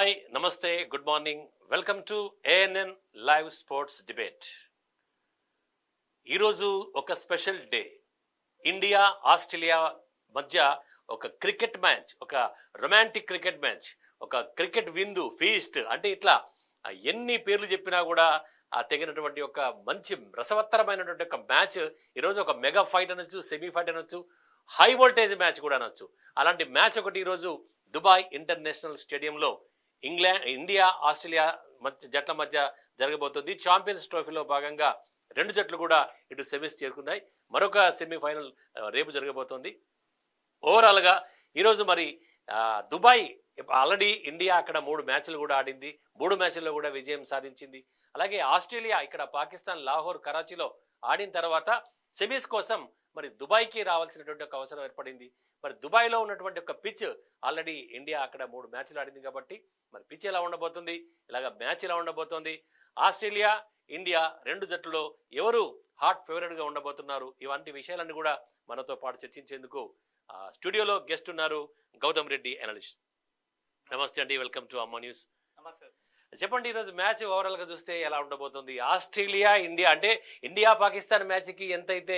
Hi నమస్తే good morning welcome to ANN live sports debate. ఈరోజు ఒక స్పెషల్ డే. ఇండియా ఆస్ట్రేలియా మధ్య ఒక క్రికెట్ మ్యాచ్, ఒక రొమాంటిక్ క్రికెట్ మ్యాచ్, ఒక క్రికెట్ విందు ఫీస్ట్ అంటే ఇట్లా ఎన్ని పేర్లు చెప్పినా కూడా తెగినటువంటి ఒక మంచి రసవత్తరమైనటువంటి ఒక మ్యాచ్. ఈరోజు ఒక మెగా ఫైట్ అనొచ్చు, సెమీ ఫైట్ అనొచ్చు, హై వోల్టేజ్ మ్యాచ్ కూడా అనొచ్చు. అలాంటి మ్యాచ్ ఒకటి ఈరోజు దుబాయ్ ఇంటర్నేషనల్ స్టేడియంలో ఇండియా ఆస్ట్రేలియా జట్ల మధ్య జరగబోతుంది. ఛాంపియన్స్ ట్రోఫీలో భాగంగా రెండు జట్లు కూడా ఇటు సెమీస్ చేరుకున్నాయి. మరొక సెమీఫైనల్ రేపు జరగబోతోంది. ఓవరాల్గా ఈరోజు మరి దుబాయ్ ఆల్రెడీ ఇండియా అక్కడ 3 మ్యాచ్లు కూడా ఆడింది. 3 మ్యాచ్ల్లో కూడా విజయం సాధించింది. అలాగే ఆస్ట్రేలియా ఇక్కడ పాకిస్తాన్ లాహోర్ కరాచీలో ఆడిన తర్వాత సెమీస్ కోసం మరి దుబాయ్కి రావాల్సినటువంటి ఒక అవసరం ఏర్పడింది. మరి దుబాయ్లో ఉన్నటువంటి ఒక పిచ్ ఆల్రెడీ ఇండియా అక్కడ 3 మ్యాచ్లు ఆడింది కాబట్టి మరి పిచ్ ఎలా ఉండబోతుంది, ఇలాగ మ్యాచ్ ఎలా ఉండబోతోంది, ఆస్ట్రేలియా ఇండియా రెండు జట్లలో ఎవరు హాట్ ఫేవరెట్గా ఉండబోతున్నారు, ఇలాంటి విషయాలన్నీ కూడా మనతో పాటు చర్చించేందుకు స్టూడియోలో గెస్ట్ ఉన్నారు గౌతమ్ రెడ్డి అనలిస్ట్. నమస్తే అండి, వెల్కమ్ టు అమ్మా న్యూస్. నమస్తే. చెప్పండి, ఈరోజు మ్యాచ్ ఓవరాల్గా చూస్తే ఎలా ఉండబోతుంది? ఆస్ట్రేలియా ఇండియా అంటే ఇండియా పాకిస్తాన్ మ్యాచ్కి ఎంతైతే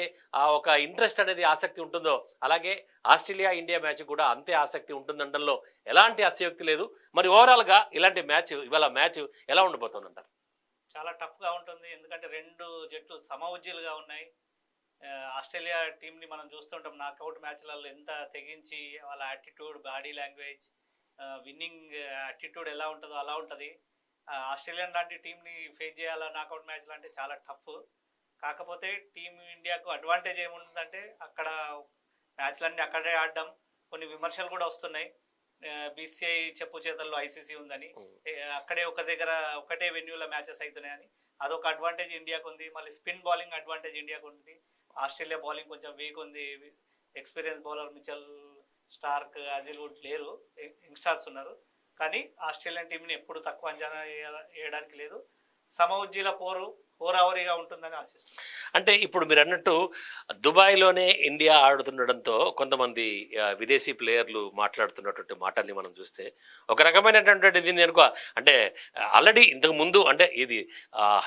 ఒక ఇంట్రెస్ట్ అనేది ఆసక్తి ఉంటుందో అలాగే ఆస్ట్రేలియా ఇండియా మ్యాచ్ కూడా అంతే ఆసక్తి ఉంటుందంటలో ఎలాంటి అతిశయోక్తి లేదు. మరి ఓవరాల్గా ఇలాంటి మ్యాచ్ ఇవాళ మ్యాచ్ ఎలా ఉండబోతుంది అంటారు? చాలా టఫ్గా ఉంటుంది, ఎందుకంటే రెండు జట్లు సమఉజ్జీలుగా ఉన్నాయి. ఆస్ట్రేలియా టీంని మనం చూస్తుంటాం నాకౌట్ మ్యాచ్లలో ఎంత తెగించి వాళ్ళ attitude, body language, winnowing attitude ఎలా ఉంటుందో అలా ఉంటుంది. ఆస్ట్రేలియన్ లాంటి టీంని ఫేస్ చేయాలా నాకౌట్ మ్యాచ్లు అంటే చాలా టఫ్. కాకపోతే టీం ఇండియాకు అడ్వాంటేజ్ ఏముంటుందంటే అక్కడ మ్యాచ్లన్నీ అక్కడే ఆడడం. కొన్ని విమర్శలు కూడా వస్తున్నాయి, బీసీఐ చెప్పు చేతల్లో ఐసీసీ ఉందని, అక్కడే ఒక దగ్గర ఒకటే వెన్యూలో మ్యాచెస్ అవుతున్నాయని. అదొక అడ్వాంటేజ్ ఇండియాకు ఉంది. మళ్ళీ స్పిన్ బౌలింగ్ అడ్వాంటేజ్ ఇండియాకు ఉంది. ఆస్ట్రేలియా బౌలింగ్ కొంచెం వీక్ ఉంది. ఎక్స్పీరియన్స్ బౌలర్ మిచెల్ స్టార్క్, అజిల్వుడ్ లేరు, యంగ్స్టార్స్ ఉన్నారు. కానీ ఆస్ట్రేలియన్ టీంని ఎప్పుడు తక్కువ అంచనా వేయడానికి లేదు. సమఉజ్జీల హోరావరిగా ఉంటుందని ఆశిస్తున్నాను. అంటే ఇప్పుడు మీరు అన్నట్టు దుబాయ్లోనే ఇండియా ఆడుతుండడంతో కొంతమంది విదేశీ ప్లేయర్లు మాట్లాడుతున్నటువంటి మాటల్ని మనం చూస్తే ఒక రకమైనటువంటి దీన్ని అనుకో అంటే ఆల్రెడీ ఇంతకు ముందు అంటే ఇది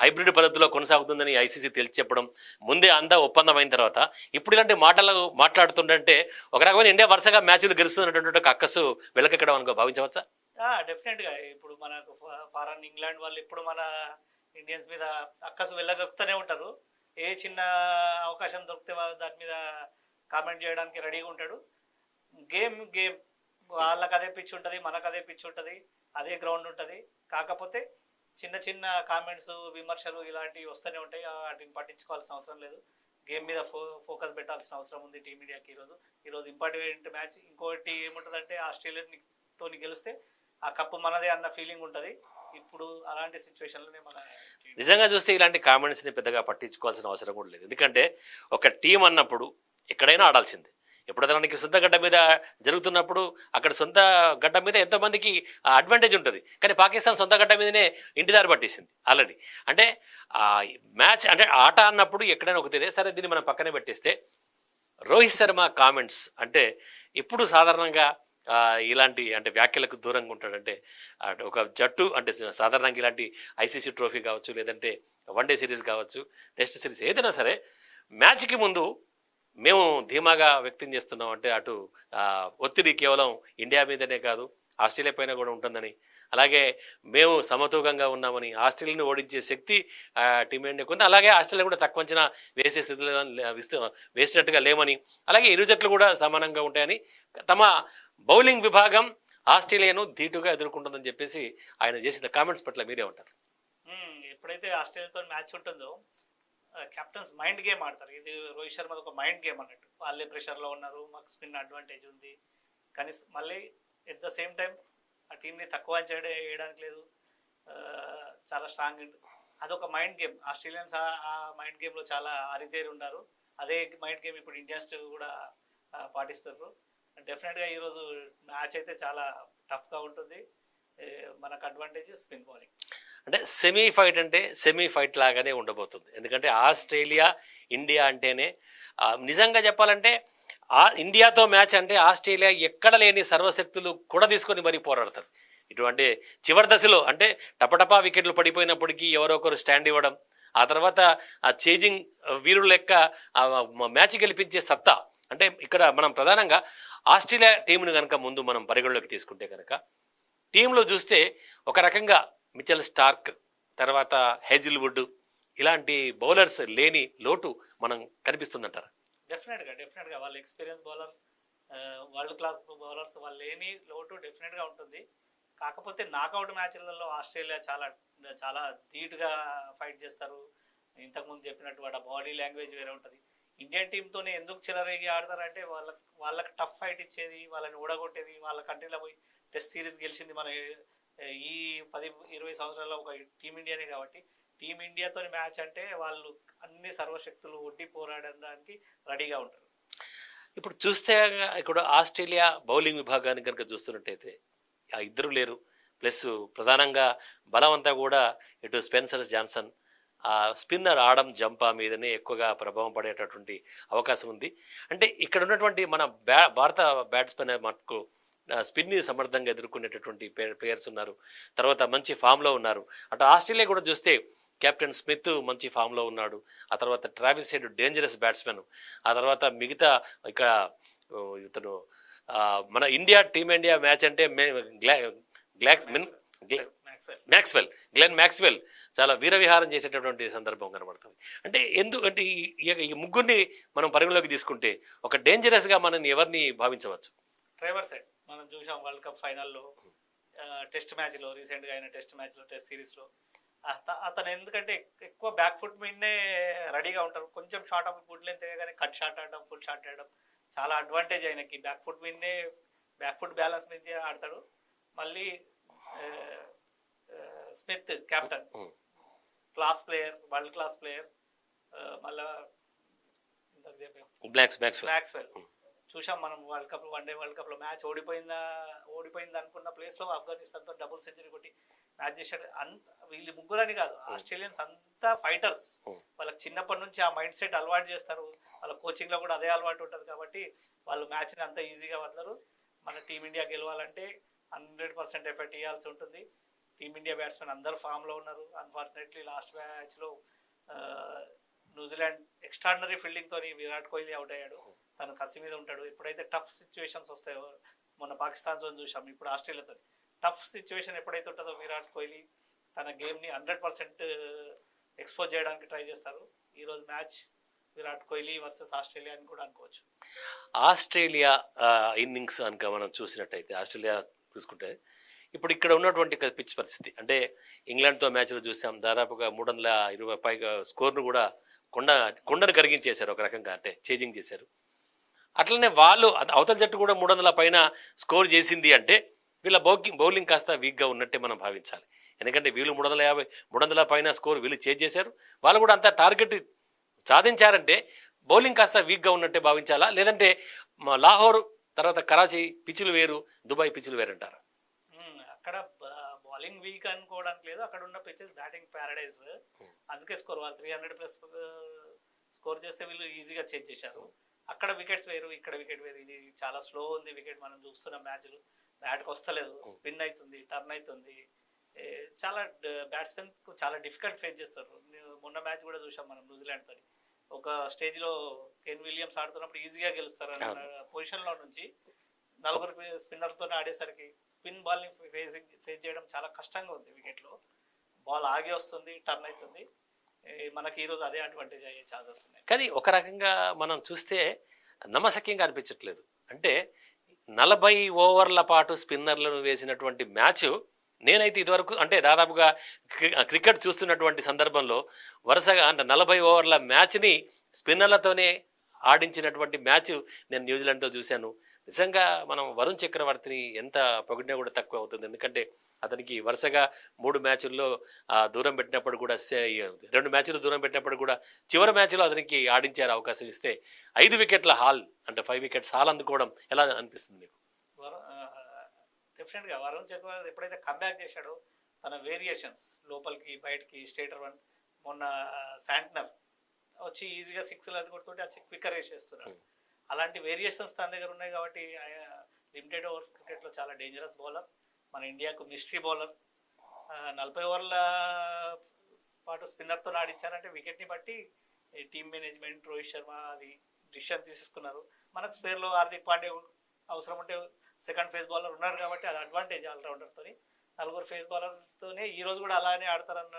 హైబ్రిడ్ పద్ధతిలో కొనసాగుతుందని ఐసీసీ తేల్చి చెప్పడం ముందే అంతా ఒప్పందం అయిన తర్వాత ఇప్పుడు ఇలాంటి మాటలు మాట్లాడుతుంటే ఒక రకమైన ఇండియా వరుసగా మ్యాచ్లు గెలుస్తున్నటువంటి ఒక అక్కసు వెలకెక్కడం అనుకో భావించవచ్చా? డెఫినెట్గా. ఇప్పుడు మనకు ఫారెన్ ఇంగ్లాండ్ వాళ్ళు ఇప్పుడు మన ఇండియన్స్ మీద అక్కసు వెళ్ళగలుగుతూనే ఉంటారు. ఏ చిన్న అవకాశం దొరికితే వాళ్ళు దాని మీద కామెంట్ చేయడానికి రెడీగా ఉంటాడు. గేమ్ వాళ్ళకి అదే పిచ్ ఉంటుంది, మనకు అదే పిచ్ ఉంటుంది, అదే గ్రౌండ్ ఉంటుంది. కాకపోతే చిన్న చిన్న కామెంట్స్, విమర్శలు ఇలాంటివి వస్తూనే ఉంటాయి. వాటిని పట్టించుకోవాల్సిన అవసరం లేదు. గేమ్ మీద ఫోకస్ పెట్టాల్సిన అవసరం ఉంది టీమిండియాకి. ఈరోజు ఇంపార్టెంట్ మ్యాచ్. ఇంకోటి ఏముంటుందంటే ఆస్ట్రేలియాతో గెలిస్తే ఆ కప్పు మనదే అన్న ఫీలింగ్ ఉంటుంది. ఇప్పుడు అలాంటి సిచ్యువేషన్లోనే మన నిజంగా చూస్తే ఇలాంటి కామెంట్స్ని పెద్దగా పట్టించుకోవాల్సిన అవసరం కూడా లేదు. ఎందుకంటే ఒక టీం అన్నప్పుడు ఎక్కడైనా ఆడాల్సిందే. ఎప్పుడు దానికి సొంత గడ్డ మీద జరుగుతున్నప్పుడు అక్కడ సొంత గడ్డ మీద ఎంతోమందికి అడ్వాంటేజ్ ఉంటుంది. కానీ పాకిస్తాన్ సొంత గడ్డ మీదనే ఇంటిదారి పట్టేసింది ఆల్రెడీ. అంటే మ్యాచ్ అంటే ఆట అన్నప్పుడు ఎక్కడైనా ఒక తీరే. సరే, దీన్ని మనం పక్కనే పెట్టేస్తే రోహిత్ శర్మ కామెంట్స్ అంటే ఇప్పుడు సాధారణంగా ఇలాంటి అంటే వ్యాఖ్యలకు దూరంగా ఉంటాడంటే ఒక జట్టు అంటే సాధారణంగా ఇలాంటి ఐసీసీ ట్రోఫీ కావచ్చు, లేదంటే వన్డే సిరీస్ కావచ్చు, టెస్ట్ సిరీస్ ఏదైనా సరే మ్యాచ్కి ముందు మేము ధీమాగా వ్యక్తం చేస్తున్నాం అంటే అటు ఒత్తిడి కేవలం ఇండియా మీదనే కాదు ఆస్ట్రేలియా పైన కూడా ఉంటుందని, అలాగే మేము సమతూకంగా ఉన్నామని, ఆస్ట్రేలియాని ఓడించే శక్తి టీమిండియాకు ఉంది, అలాగే ఆస్ట్రేలియా కూడా తక్కువ అంచనా వేసే స్థితిలో వేసినట్టుగా లేమని, అలాగే ఇరు జట్లు కూడా సమానంగా ఉంటాయని, తమ బౌలింగ్ విభాగం ఆస్ట్రేలియాను ధీటుగా ఎదుర్కొంటుందని చెప్పేసి ఆయన చేసిన కామెంట్స్ పట్ల మీరే ఉంటారు. ఎప్పుడైతే ఆస్ట్రేలియాతో మ్యాచ్ ఉంటుందో కెప్టెన్స్ మైండ్ గేమ్ ఆడతారు. ఇది రోహిత్ శర్మ ఒక మైండ్ గేమ్ అన్నట్టు. వాళ్ళే ప్రెషర్లో ఉన్నారు, మాకు స్పిన్ అడ్వాంటేజ్ ఉంది, కానీ మళ్ళీ ఎట్ ద సేమ్ టైం ఆ టీంని తక్కువ అంచనా వేయడానికి లేదు, చాలా స్ట్రాంగ్. అదొక మైండ్ గేమ్. ఆస్ట్రేలియన్స్ ఆ మైండ్ గేమ్లో చాలా ఆరితేరి ఉన్నారు. అదే మైండ్ గేమ్ ఇప్పుడు ఇండియన్స్ కూడా పాటిస్తారు. డెఫినెట్గా ఈరోజు మ్యాచ్ అయితే చాలా టఫ్గా ఉంటుంది. మనకు అడ్వాంటేజ్ స్పిన్ బౌలింగ్. అంటే సెమీ ఫైట్ లాగానే ఉండబోతుంది. ఎందుకంటే ఆస్ట్రేలియా ఇండియా అంటేనే నిజంగా చెప్పాలంటే ఇండియాతో మ్యాచ్ అంటే ఆస్ట్రేలియా ఎక్కడ లేని సర్వశక్తులు కూడా తీసుకొని మరీ పోరాడతారు. ఇటువంటి చివరి దశలో అంటే టపటపా వికెట్లు పడిపోయినప్పటికీ ఎవరో ఒకరు స్టాండ్ ఇవ్వడం, ఆ తర్వాత ఆ చేజింగ్ వీరుల లెక్క ఆ మ్యాచ్ గెలిపించే సత్తా. అంటే ఇక్కడ మనం ప్రధానంగా ఆస్ట్రేలియా టీంను కనుక ముందు మనం పరిగణలోకి తీసుకుంటే కనుక టీంలో చూస్తే ఒక రకంగా మిచెల్ స్టార్క్, తర్వాత హేజిల్వుడ్ ఇలాంటి బౌలర్స్ లేని లోటు మనం కనిపిస్తుందంటారు. డెఫినెట్గా వాళ్ళ experience bowler, world class bowlers వాళ్ళు లేని లోటు డెఫినెట్గా ఉంటుంది. కాకపోతే నాకౌట్ మ్యాచ్లలో ఆస్ట్రేలియా చాలా చాలా ధీటుగా ఫైట్ చేస్తారు. ఇంతకుముందు చెప్పినట్టు వాళ్ళ బాడీ లాంగ్వేజ్ వేరే ఉంటుంది. ఇండియన్ టీంతోనే ఎందుకు చిలరేగి ఆడతారంటే వాళ్ళకి టఫ్ ఫైట్ ఇచ్చేది, వాళ్ళని ఓడగొట్టేది, వాళ్ళ కంట్రీలో పోయి టెస్ట్ సిరీస్ గెలిచింది మన ఈ 10-20 సంవత్సరాల్లో ఒక టీమిండియానే. కాబట్టి టీమిండియాతో మ్యాచ్ అంటే వాళ్ళు అన్ని సర్వశక్తులు ఒడ్డి పోరాడడానికి రెడీగా ఉంటారు. ఇప్పుడు చూస్తే ఇక్కడ ఆస్ట్రేలియా బౌలింగ్ విభాగాన్ని కనుక చూస్తున్నట్టయితే ఆ ఇద్దరు లేరు, ప్లస్ ప్రధానంగా బలం అంతా కూడా ఇటు స్పెన్సర్ జాన్సన్, ఆ స్పిన్నర్ ఆడమ్ జంపా మీదనే ఎక్కువగా ప్రభావం పడేటటువంటి అవకాశం ఉంది. అంటే ఇక్కడ ఉన్నటువంటి మన భారత బ్యాట్స్మెన్ మటుకు స్పిన్ని సమర్థంగా ఎదుర్కొనేటటువంటి ప్లేయర్స్ ఉన్నారు, తర్వాత మంచి ఫామ్లో ఉన్నారు. అటు ఆస్ట్రేలియా కూడా చూస్తే కెప్టెన్ స్మిత్ మంచి ఫామ్లో ఉన్నాడు, ఆ తర్వాత ట్రావిస్ హెడ్ డేంజరస్ బ్యాట్స్మెన్, ఆ తర్వాత మిగతా ఇక్కడ ఇతను మన టీమిండియా మ్యాచ్ అంటే గ్లెన్ మ్యాక్స్వెల్ చాలా వీరవిహారం చేసేటటువంటి సందర్భం కనబడుతుంది. అంటే ఎందుకంటే ఈ ముగ్గురిని మనం పరిగణలోకి తీసుకుంటే ఒక డేంజరస్గా మనం ఎవరిని భావించవచ్చు? ట్రెవర్ సెడ్ మనం చూసాం వరల్డ్ కప్ ఫైనల్లో, టెస్ట్ మ్యాచ్లో, రీసెంట్గా అయిన టెస్ట్ మ్యాచ్లో, టెస్ట్ సిరీస్లో అతను ఎందుకంటే ఎక్కువ బ్యాక్ ఫుట్ మీదనే రెడీగా ఉంటారు. కొంచెం షార్ట్ ఆఫ్ గుడ్ లెంత్ కానీ కట్ షాట్ ఆడడం, ఫుల్ షాట్ ఆడడం చాలా అడ్వాంటేజ్ ఆయనకి. బ్యాక్ ఫుట్ మీదనే బ్యాక్ ఫుట్ బ్యాలెన్స్ మీద ఆడతాడు. మళ్ళీ Smith captain, class player, world class player. మళ్ళా మ్యాక్స్వెల్ చూసాం మనం వరల్డ్ కప్, వన్డే వరల్డ్ కప్లో మ్యాచ్ ఓడిపోయింది అనుకున్న ప్లేస్లో ఆఫ్ఘనిస్తాన్తో డబుల్ సెంచరీ కొట్టి మ్యాచ్ చేశాడు. వీళ్ళు ముగ్గురని కాదు, ఆస్ట్రేలియన్స్ అంతా ఫైటర్స్. వాళ్ళకి చిన్నప్పటి నుంచి ఆ మైండ్ సెట్ అలవాటు చేస్తారు, వాళ్ళ కోచింగ్లో కూడా అదే అలవాటు ఉంటుంది. కాబట్టి వాళ్ళు మ్యాచ్ని అంత ఈజీగా వదలరు. మన టీమిండియా గెలవాలంటే 100% ఎఫర్ట్ ఇవ్వాల్సి ఉంటుంది. టీమిండియా బ్యాట్స్మెన్ అందరూ ఫామ్లో ఉన్నారు. అన్ఫార్చునేట్లీ లాస్ట్ మ్యాచ్లో న్యూజిలాండ్ ఎక్స్ట్రాడినరీ ఫీల్డింగ్తో విరాట్ కోహ్లీ అవుట్ అయ్యాడు. తను కసి మీద ఉంటాడు. ఎప్పుడైతే టఫ్ సిచ్యువేషన్స్ వస్తాయో, మొన్న పాకిస్తాన్తో చూసాం, ఇప్పుడు ఆస్ట్రేలియాతో టఫ్ సిచ్యువేషన్ ఎప్పుడైతే ఉంటుందో విరాట్ కోహ్లీ తన గేమ్ని 100% ఎక్స్పోజ్ చేయడానికి ట్రై చేస్తారు. ఈరోజు match Virat Kohli versus Australia అని కూడా అనుకోవచ్చు. ఆస్ట్రేలియా ఇన్నింగ్స్ కనుక మనం చూసినట్టయితే, ఆస్ట్రేలియా తీసుకుంటే ఇప్పుడు ఇక్కడ ఉన్నటువంటి పిచ్ పరిస్థితి అంటే ఇంగ్లాండ్తో మ్యాచ్లో చూసాం, దాదాపుగా 320 పైగా స్కోర్ను కూడా కొండను కరిగించేశారు ఒక రకంగా, అంటే చేజింగ్ చేశారు. అట్లనే వాళ్ళు అవతల జట్టు కూడా 300 పైన స్కోర్ చేసింది అంటే వీళ్ళ బౌలింగ్ కాస్త వీక్గా ఉన్నట్టే మనం భావించాలి. ఎందుకంటే వీళ్ళు 350 300 పైన స్కోర్ వీళ్ళు చేజ్ చేశారు, వాళ్ళు కూడా అంత టార్గెట్ సాధించారంటే బౌలింగ్ కాస్త వీక్గా ఉన్నట్టే భావించాలా, లేదంటే లాహోర్ తర్వాత కరాచీ పిచ్చులు వేరు, దుబాయ్ పిచ్చులు వేరు అంటారా? అక్కడ బౌలింగ్ వీక్ అనుకోవడానికి లేదు, అక్కడ ఉన్న పిచ్చెస్ బ్యాటింగ్ ప్యారడైజ్. అందుకే స్కోర్ వాళ్ళు 300+ స్కోర్ చేస్తే వీళ్ళు ఈజీగా చేంజ్ చేశారు. అక్కడ వికెట్స్ వేరు, ఇక్కడ వికెట్ వేరు. ఇది చాలా స్లో ఉంది వికెట్. మనం చూస్తున్న మ్యాచ్లు బ్యాట్కి వస్తలేదు, స్పిన్ అవుతుంది, టర్న్ అవుతుంది. చాలా బ్యాట్స్మెన్ చాలా డిఫికల్ట్ ఫేస్ చేస్తారు. మొన్న మ్యాచ్ కూడా చూసాం మనం న్యూజిలాండ్తో. ఒక స్టేజ్లో కేన్ విలియమ్స్ ఆడుతున్నప్పుడు ఈజీగా గెలుస్తారు అన్న పొజిషన్లో నుంచి 4 స్పిన్నర్తో ఆడేసరికి స్పిన్ బాల్ని ఫేస్ చేయడం చాలా కష్టంగా ఉంది. వికెట్లో బాల్ ఆగి వస్తుంది, టర్న్ అవుతుంది. మనకి ఈరోజు అదే అడ్వాంటేజ్ అయ్యే ఛాన్సెస్ ఉన్నాయి. కానీ ఒక రకంగా మనం చూస్తే నమ్మశక్యంగా అనిపించట్లేదు. అంటే 40 ఓవర్ల పాటు స్పిన్నర్లను వేసినటువంటి మ్యాచ్ నేనైతే ఇదివరకు అంటే దాదాపుగా క్రికెట్ చూస్తున్నటువంటి సందర్భంలో వరుసగా అంటే 40 ఓవర్ల మ్యాచ్ని స్పిన్నర్లతోనే ఆడించినటువంటి మ్యాచ్ నేను న్యూజిలాండ్తో చూశాను. నిజంగా మనం వరుణ్ చక్రవర్తిని ఎంత పొగిడినా కూడా తక్కువ అవుతుంది. ఎందుకంటే అతనికి వరుసగా 3 మ్యాచ్ల్లో దూరం పెట్టినప్పుడు కూడా 2 మ్యాచ్లు దూరం పెట్టినప్పుడు కూడా చివరి మ్యాచ్లో అతనికి ఆడించారు అవకాశం ఇస్తే 5 వికెట్ల హాల్ అంటే 5 వికెట్స్ హాల్ అందుకోవడం ఎలా అనిపిస్తుంది మీకు? డెఫినెట్గా వరుణ్ చక్రవర్తి ఎప్పుడైతే కంబ్యాక్ చేశాడో తన వేరియేషన్స్ లోపలికి బయటికి స్ట్రేటర్ వన్, మొన్న శాంట్నర్ వచ్చి ఈజీగా 6 అది కొడుతుంటే అది క్విక్కర్ వేసేస్తున్నారు. అలాంటి వేరియేషన్స్ తన దగ్గర ఉన్నాయి. కాబట్టి లిమిటెడ్ ఓవర్స్ క్రికెట్లో చాలా డేంజరస్ బౌలర్. మన ఇండియాకు మిస్టరీ బౌలర్. 40 ఓవర్ల పాటు స్పిన్నర్తో ఆడించారంటే వికెట్ని బట్టి టీమ్ మేనేజ్మెంట్ రోహిత్ శర్మ అది డిసిషన్ తీసుకున్నారు. మనకు స్పేర్లో హార్దిక్ పాండే అవసరం ఉంటే సెకండ్ ఫేస్ బౌలర్ ఉన్నారు కాబట్టి అది అడ్వాంటేజ్ ఆల్రౌండర్తో. 4 ఫేస్ బౌలర్తోనే ఈ రోజు కూడా అలానే ఆడతారన్న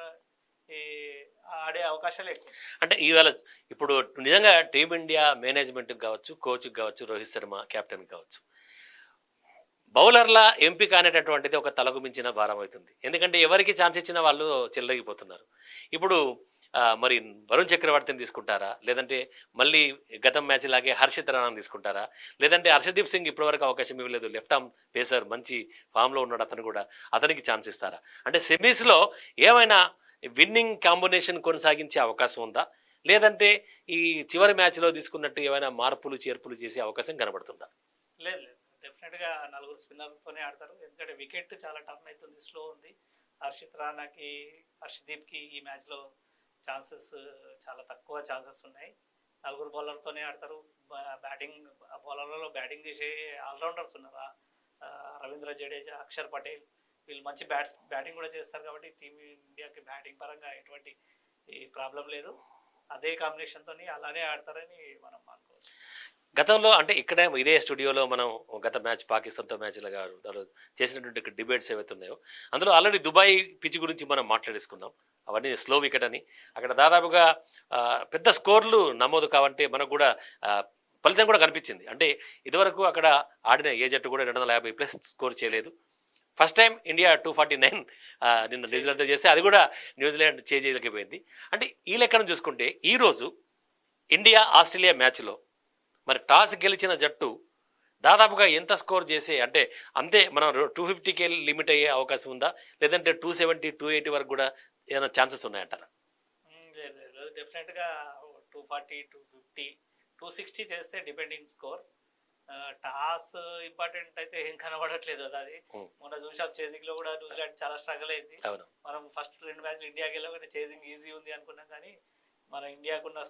ఆడే అవకాశాలు ఎక్కువ. అంటే ఇవాళ ఇప్పుడు నిజంగా టీమిండియా మేనేజ్మెంట్కి కావచ్చు, కోచ్కి కావచ్చు, రోహిత్ శర్మ కెప్టెన్ కావచ్చు, బౌలర్ల ఎంపిక అనేటటువంటిది ఒక తలకు మించిన భారం అవుతుంది. ఎందుకంటే ఎవరికి ఛాన్స్ ఇచ్చిన వాళ్ళు చెల్లగిపోతున్నారు. ఇప్పుడు మరి వరుణ్ చక్రవర్తిని తీసుకుంటారా, లేదంటే మళ్ళీ గతం మ్యాచ్ లాగే హర్షిత్ రాణాని తీసుకుంటారా, లేదంటే హర్షదీప్ సింగ్ ఇప్పటివరకు అవకాశం ఇవ్వలేదు, లెఫ్ట్ ఆర్మ్ పేసర్ మంచి ఫామ్లో ఉన్నాడు, అతను కూడా అతనికి ఛాన్స్ ఇస్తారా? అంటే సెమీస్లో ఏమైనా విన్నింగ్ కాంబినేషన్ కొనసాగించే అవకాశం ఉందా, లేదంటే ఈ చివరి మ్యాచ్లో తీసుకున్నట్టు ఏమైనా మార్పులు చేర్పులు చేసే అవకాశం కనబడుతుందా? లేదు లేదు, డెఫినెట్గా 4 స్పిన్నర్తోనే ఆడతారు. ఎందుకంటే వికెట్ చాలా టర్న్ అవుతుంది, స్లో ఉంది. హర్షిత్ రాణాకి, హర్షదీప్కి ఈ మ్యాచ్లో ఛాన్సెస్ చాలా తక్కువ ఛాన్సెస్ ఉన్నాయి. 4 బౌలర్తోనే ఆడతారు. బ్యాటింగ్ బౌలర్లలో బ్యాటింగ్ చేసే ఆల్రౌండర్స్ ఉన్నారు. రవీంద్ర జడేజా, అక్షర్ పటేల్ వీళ్ళు మంచి బ్యాటింగ్ కూడా చేస్తారు కాబట్టి టీమిండియాకి బ్యాటింగ్ పరంగా ఎటువంటి ఈ ప్రాబ్లం లేదు. అదే కాంబినేషన్తో అలానే ఆడతారని మనం అనుకోవచ్చు. గతంలో అంటే ఇక్కడ ఇదే స్టూడియోలో మనం గత మ్యాచ్ పాకిస్తాన్తో మ్యాచ్లో చేసినటువంటి డిబేట్స్ ఏవైతే ఉన్నాయో అందులో ఆల్రెడీ దుబాయ్ పిచ్ గురించి మనం మాట్లాడేసుకున్నాం. అవన్నీ స్లో వికెట్ అని, అక్కడ దాదాపుగా పెద్ద స్కోర్లు నమోదు కావంటే మనకు కూడా ఫలితం కూడా కనిపించింది. అంటే ఇదివరకు అక్కడ ఆడిన ఏ జట్టు కూడా 250+ స్కోర్ చేయలేదు. ఫస్ట్ టైం ఇండియా 249 నిన్న న్యూజిలాండ్తో చేస్తే అది కూడా న్యూజిలాండ్ చేయలేకపోయింది. అంటే ఈ లెక్కను చూసుకుంటే ఈరోజు ఇండియా ఆస్ట్రేలియా మ్యాచ్లో మరి టాస్ గెలిచిన జట్టు దాదాపుగా ఎంత స్కోర్ చేసే, అంటే అంతే మనం 250కే లిమిట్ అయ్యే అవకాశం ఉందా, లేదంటే 270, 280 వరకు కూడా ఏమైనా ఛాన్సెస్ ఉన్నాయంటారా? లేదు, డెఫినెట్గా 240, 250, 260 చేస్తే డిపెండింగ్ స్కోర్. టాస్ ఇంపార్టెంట్ అయితే ఏం కనబడట్లేదు. అది మొన్న చూసాం చేజింగ్ లో కూడా న్యూజిలాండ్ చాలా స్ట్రగుల్ అయింది. మనం ఫస్ట్ 2 మ్యాచ్లు ఇండియాకి వెళ్ళగానే చేజింగ్ ఈజీ ఉంది అనుకున్నాం, కానీ మన ఇండియాకున్న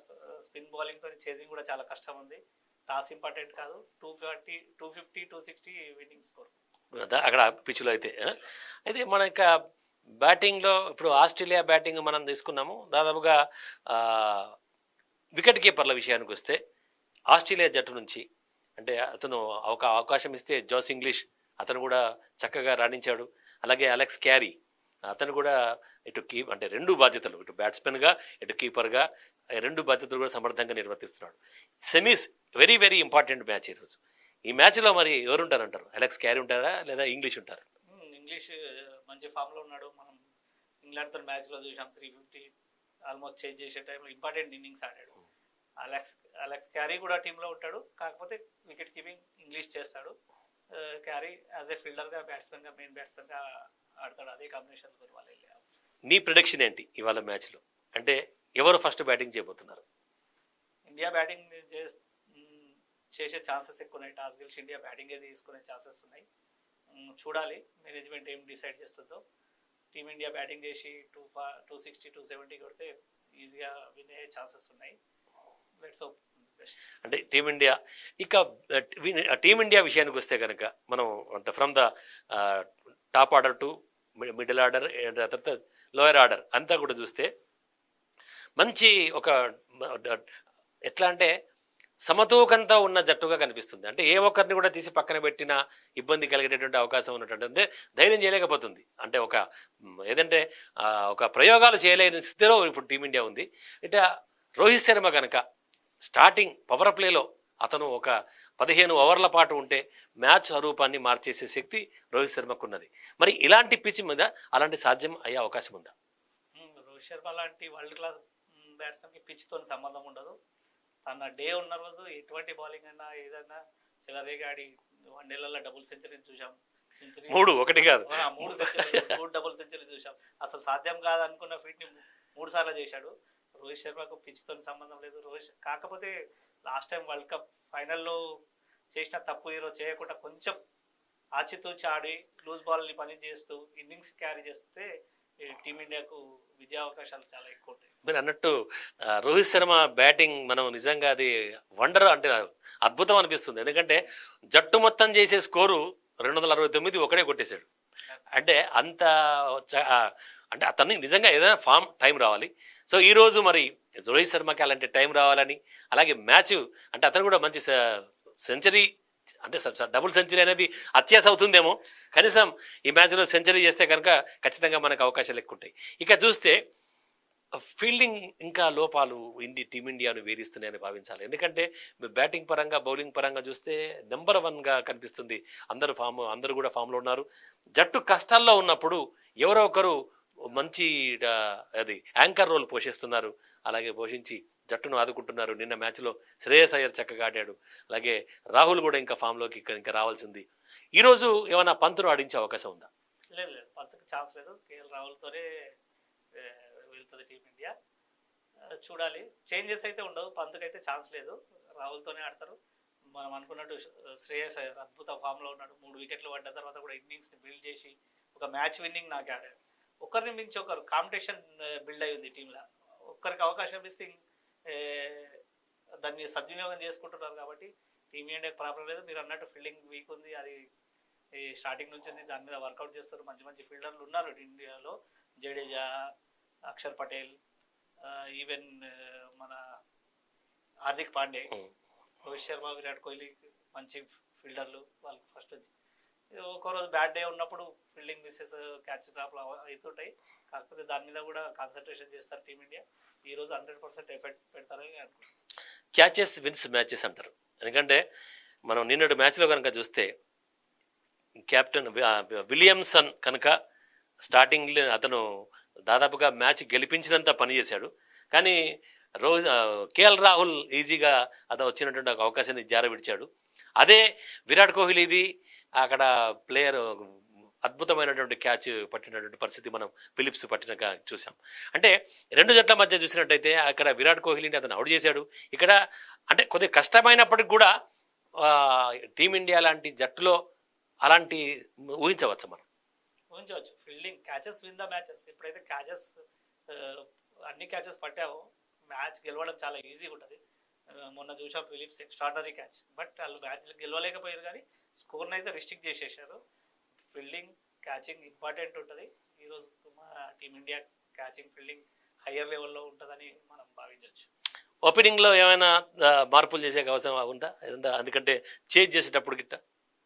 స్పిన్ బౌలింగ్ తో చేజింగ్ కూడా చాలా కష్టం ఉంది. టాస్ ఇంపార్టెంట్ కాదు. 240, 250, 260 విన్నింగ్ స్కోర్ అక్కడ పిచ్లో అయితే. అయితే మన యొక్క బ్యాటింగ్లో ఇప్పుడు ఆస్ట్రేలియా బ్యాటింగ్ మనం తీసుకున్నాము. దాదాపుగా వికెట్ కీపర్ల విషయానికి వస్తే ఆస్ట్రేలియా జట్టు నుంచి అంటే అతను ఒక అవకాశం ఇస్తే జోస్ ఇంగ్లీష్ అతను కూడా చక్కగా రాణించాడు. అలాగే అలెక్స్ క్యారీ అతను కూడా ఇటు అంటే 2 బాధ్యతలు, ఇటు బ్యాట్స్మెన్గా ఇటు కీపర్గా 2 బాధ్యతలు కూడా సమర్థంగా నిర్వర్తిస్తున్నాడు. Semis very very important match ఈరోజు. ఈ మ్యాచ్లో మరి ఎవరు ఉంటారంటారు? అలెక్స్ క్యారీ ఉంటారా లేదా ఇంగ్లీష్ ఉంటారు? ఇంగ్లీష్ మంచి ఫామ్లో ఉన్నాడు. మనం ఇంగ్లాండ్తో మ్యాచ్లో చూసాం 350 ఆల్మోస్ట్ చేంజ్ చేసే టైంలో ఇంపార్టెంట్ ఇన్నింగ్స్ ఆడాడు. అలెక్స్ క్యారీ కూడా టీంలో ఉంటాడు, కాకపోతే వికెట్ కీపింగ్ ఇంగ్లీష్ చేస్తాడు. క్యారీ యాజ్ ఏ ఫీల్డర్గా బ్యాట్స్మెన్గా మెయిన్ బ్యాట్స్మెన్గా ఆడతాడు. అదే కాంబినేషన్తో వాళ్ళు వెళ్ళే. నీ ప్రిడిక్షన్ ఏంటి ఇవాళ మ్యాచ్లో? అంటే ఎవరు ఫస్ట్ బ్యాటింగ్ చేయబోతున్నారు? ఇండియా బ్యాటింగ్ చేసే ఛాన్సెస్ ఎక్కువ ఉన్నాయి. టాస్ గెలిచి ఇండియా బ్యాటింగ్ తీసుకునే ఛాన్సెస్ ఉన్నాయి. చూడాలి మేనేజ్మెంట్ ఏం డిసైడ్ చేస్తుందో. టీమిండియా బ్యాటింగ్ చేసి 260, 270 కొడితే ఈజీగా విన్ అయ్యే ఛాన్సెస్ ఉన్నాయి. Let's hope best. అంటే టీమిండియా ఇక టీమిండియా విషయానికి వస్తే కనుక మనం అంటే from the top order to middle order తర్వాత లోయర్ ఆర్డర్ అంతా కూడా చూస్తే మంచి ఒక ఎట్లా అంటే సమతూకంతో ఉన్న జట్టుగా కనిపిస్తుంది. అంటే ఏ ఒక్కరిని కూడా తీసి పక్కన పెట్టినా ఇబ్బంది కలిగేటటువంటి అవకాశం ఉన్నటువంటి, అంటే ధైర్యం చేయలేకపోతుంది. అంటే ఒక ఏదంటే ఒక ప్రయోగాలు చేయలేని స్థితిలో ఇప్పుడు టీమిండియా ఉంది. ఇట రోహిత్ శర్మ కనుక స్టార్టింగ్ పవర్ ప్లేలో అతను ఒక 15 ఓవర్ల పాటు ఉంటే మ్యాచ్ స్వరూపాన్ని మార్చేసే శక్తి రోహిత్ శర్మకు ఉన్నది. మరి ఇలాంటి పిచ్ మీద అలాంటి సాధ్యం అయ్యే అవకాశం ఉందా? రోహిత్ శర్మ లాంటి వరల్డ్ క్లాస్ బ్యాట్స్మెన్కి పిచ్తో సంబంధం ఉండదు. తన డే ఉన్న రోజు ఎటువంటి బౌలింగ్ అయినా ఏదైనా చెలరేగాడి 1 డేలలో డబుల్ సెంచరీ చూసాం. 3 కాదు 3 సెంచరీ, 2 డబుల్ సెంచరీ చూసాం. అసలు సాధ్యం కాదనుకున్న ఫీట్ని 3 సార్లు చేశాడు. రోహిత్ శర్మకు పిచ్తో సంబంధం లేదు. కాకపోతే లాస్ట్ టైం వరల్డ్ కప్ ఫైనల్లో చేసిన తప్పు ఈరోజు చేయకుండా కొంచెం ఆచితూచి ఆడి లూజ్ బాల్ని పని చేస్తూ ఇన్నింగ్స్ క్యారీ చేస్తే టీమిండియాకు విజయావకాశాలు చాలా ఎక్కువ ఉంటాయి. మీరు అన్నట్టు రోహిత్ శర్మ బ్యాటింగ్ మనం నిజంగా అది వండర్ అంటే అద్భుతం అనిపిస్తుంది. ఎందుకంటే జట్టు మొత్తం చేసే స్కోరు 269 ఒకడే కొట్టేశాడు. అంటే అంత అంటే అతనికి నిజంగా ఏదైనా ఫామ్ టైం రావాలి. సో ఈ రోజు మరి రోహిత్ శర్మకి అలాంటి టైం రావాలని, అలాగే మ్యాచ్ అంటే అతను కూడా మంచి సెంచరీ అంటే డబుల్ సెంచరీ అనేది అత్యాశ అవుతుందేమో, కనీసం ఈ మ్యాచ్లో సెంచరీ చేస్తే కనుక ఖచ్చితంగా మనకు అవకాశాలు ఎక్కువ ఉంటాయి. ఇక చూస్తే ఫీల్డింగ్ ఇంకా లోపాలు టీమిండియాను వేధిస్తున్నాయని భావించాలి. ఎందుకంటే మీరు బ్యాటింగ్ పరంగా బౌలింగ్ పరంగా చూస్తే నెంబర్ 1గా కనిపిస్తుంది. అందరూ కూడా ఫామ్లో ఉన్నారు. జట్టు కష్టాల్లో ఉన్నప్పుడు ఎవరో ఒకరు మంచి అది యాంకర్ రోల్ పోషిస్తున్నారు. అలాగే పోషించి జట్టును ఆదుకుంటున్నారు. నిన్న మ్యాచ్లో శ్రేయస్ అయ్యర్ చక్కగా ఆడాడు. అలాగే రాహుల్ కూడా ఇంకా ఫామ్లోకి ఇంకా రావాల్సింది. ఈరోజు ఏమైనా పంతును ఆడించే అవకాశం ఉందా? లేదు లేదు, పంత్కి ఛాన్స్ లేదు. కేఎల్ రాహుల్తోనే వెళ్తుంది టీమిండియా. చూడాలి, చేంజెస్ అయితే ఉండవు. పంత్కి అయితే ఛాన్స్ లేదు, రాహుల్తోనే ఆడతారు. మనం అనుకున్నట్టు శ్రేయస్ అయ్యర్ అద్భుత ఫామ్లో ఉన్నాడు. 3 వికెట్లు పడ్డ తర్వాత కూడా ఇన్నింగ్స్ని బిల్డ్ చేసి ఒక మ్యాచ్ విన్నింగ్ నాకు ఆడాడు. ఒకరిని మించి ఒకరు కాంపిటీషన్ బిల్డ్ అయ్యింది టీంలో. ఒక్కరికి అవకాశం ఇస్తే దాన్ని సద్వినియోగం చేసుకుంటున్నారు. కాబట్టి టీమిండియాకి ప్రాబ్లం లేదు. మీరు అన్నట్టు ఫీల్డింగ్ వీక్ ఉంది, అది స్టార్టింగ్ నుంచి ఉంది. దాని మీద వర్కౌట్ చేస్తారు. మంచి మంచి ఫీల్డర్లు ఉన్నారు ఇండియాలో. జడేజా, అక్షర్ పటేల్, ఈవెన్ మన హార్దిక్ పాండే, రోహిత్ శర్మ, విరాట్ కోహ్లీ మంచి ఫీల్డర్లు. వాళ్ళకి ఫస్ట్ వచ్చి ఒక్కో రోజు బ్యాడ్ డే ఉన్నప్పుడు ఫీల్డింగ్ మిస్సెస్, క్యాచ్ డ్రాప్లు అవుతుంటాయి. కాకపోతే దాని మీద కూడా కాన్సన్ట్రేషన్ చేస్తారు టీమిండియా. ఈరోజు 100% ఎఫెక్ట్ పెడతారని అనుకుంటున్నాను. క్యాచెస్ విన్స్ మ్యాచెస్ అంటారు. ఎందుకంటే మనం నిన్నటి మ్యాచ్లో కనుక చూస్తే కెప్టెన్ విలియమ్సన్ కనుక స్టార్టింగ్లో అతను దాదాపుగా మ్యాచ్ గెలిపించినంత పనిచేశాడు. కానీ కేఎల్ రాహుల్ ఈజీగా అతను వచ్చినటువంటి ఒక అవకాశాన్ని జారవిడిచాడు. అదే విరాట్ కోహ్లీది అక్కడ ప్లేయర్ అద్భుతమైనటువంటి క్యాచ్ పట్టినటువంటి పరిస్థితి మనం ఫిలిప్స్ పట్టినగా చూసాం. అంటే 2 జట్ల మధ్య చూసినట్టయితే అక్కడ విరాట్ కోహ్లీని అతను అవుట్ చేశాడు. ఇక్కడ అంటే కొద్దిగా కష్టమైనప్పటికి కూడా టీమిండియా లాంటి జట్టులో అలాంటి ఊహించవచ్చు మనం. ఊహించవచ్చు. Fielding catches win the matches. ఎప్పుడైతే క్యాచెస్ అన్ని క్యాచెస్ పట్టావో మ్యాచ్ గెలవడం చాలా ఈజీగా ఉంటుంది. మొన్న చూసాం ఫిలిప్స్ ఎక్స్ట్రాడనరీ క్యాచ్. బట్ వాళ్ళు మ్యాచ్ గెలవలేకపోయారు, కానీ స్కోర్ని అయితే రిస్ట్రిక్ట్ చేసేసారు. ఫీల్డింగ్, క్యాచింగ్ ఇంపార్టెంట్ ఉంటుంది. ఈరోజు మా టీమిండియా క్యాచింగ్, ఫీల్డింగ్ హయ్యర్ లెవెల్లో ఉంటుందని మనం భావించవచ్చు. ఓపెనింగ్లో ఏమైనా మార్పులు చేసే అవసరం ఉందా? ఎందుకంటే చేంజ్ చేసేటప్పుడు గిట్ట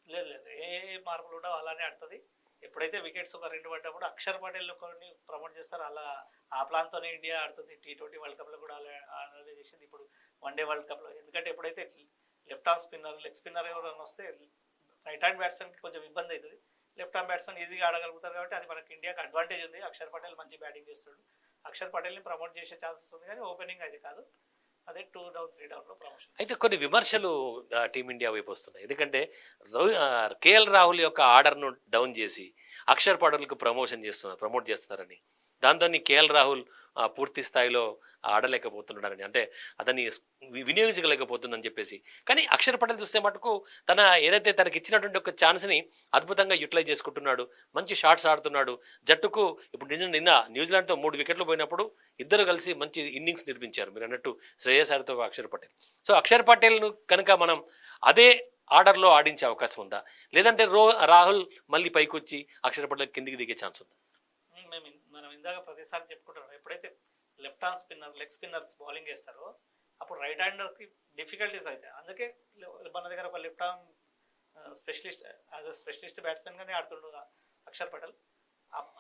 లేదు లేదు, ఏ మార్పులు ఉండవు, అలానే ఆడుతుంది. ఎప్పుడైతే వికెట్స్ ఒక 2 పడ్డప్పుడు అక్షర్ పటేల్ కొన్ని ప్రమోట్ చేస్తారు. అలా ఆ ప్లాన్తోనే ఇండియా ఆడుతుంది. T20 వరల్డ్ కప్లో కూడా అలా చేసింది. ఇప్పుడు వన్డే వరల్డ్ కప్లో. ఎందుకంటే ఎప్పుడైతే left arm spinner, leg spinner ఎవరైనా వస్తే రైట్ హ్యాండ్ బ్యాట్స్మెన్కి కొంచెం ఇబ్బంది అవుతుంది. లెఫ్ట్ ఆర్మ్ బ్యాట్స్మెన్ ఈజీగా ఆడగలుగుతారు. కాబట్టి అది మనకి ఇండియాకి అడ్వాంటేజ్ ఉంది. అక్షర్ పటేల్ మంచి బ్యాటింగ్ చేస్తాడు. అక్షర్ పటేల్ని ప్రమోట్ చేసే ఛాన్సెస్ ఉంది, కానీ ఓపెనింగ్ అది కాదు. అదే 2 డౌన్ 3 డౌన్లో ప్రమోషన్. అయితే కొన్ని విమర్శలు టీమిండియా వైపు వస్తున్నాయి. ఎందుకంటే కేఎల్ రాహుల్ యొక్క ఆర్డర్ను డౌన్ చేసి అక్షర్ పటేల్కు ప్రమోట్ చేస్తున్నారని, దాంతో కేఎల్ రాహుల్ పూర్తి స్థాయిలో ఆడలేకపోతున్నాడని, అంటే అతన్ని వినియోగించలేకపోతుందని చెప్పేసి. కానీ అక్షర్ పటేల్ చూస్తే మటుకు ఏదైతే తనకి ఇచ్చినటువంటి ఒక ఛాన్స్ని అద్భుతంగా యూటిలైజ్ చేసుకుంటున్నాడు. మంచి షాట్స్ ఆడుతున్నాడు. జట్టుకు ఇప్పుడు నిన్న న్యూజిలాండ్తో 3 వికెట్లు పోయినప్పుడు ఇద్దరు కలిసి మంచి ఇన్నింగ్స్ నిర్మించారు. మీరు అన్నట్టు శ్రేయస్ అయ్యర్తో అక్షర్ పటేల్. సో అక్షర్ పటేల్ను కనుక మనం అదే ఆర్డర్లో ఆడించే అవకాశం ఉందా? లేదంటే రాహుల్ మళ్ళీ పైకి వచ్చి అక్షర్ పటేల్ కిందికి దిగే ఛాన్స్ ఉందా? మనం ఇందాక ప్రతిసారి చెప్పుకుంటున్నాం, ఎప్పుడైతే left arm spinner, leg spinners bowling వేస్తారో అప్పుడు రైట్ హ్యాండర్కి డిఫికల్టీస్ అవుతాయి. అందుకే మన దగ్గర ఒక left arm specialist, as a specialist బ్యాట్స్మెన్గానే ఆడుతుండు అక్షర్ పటేల్.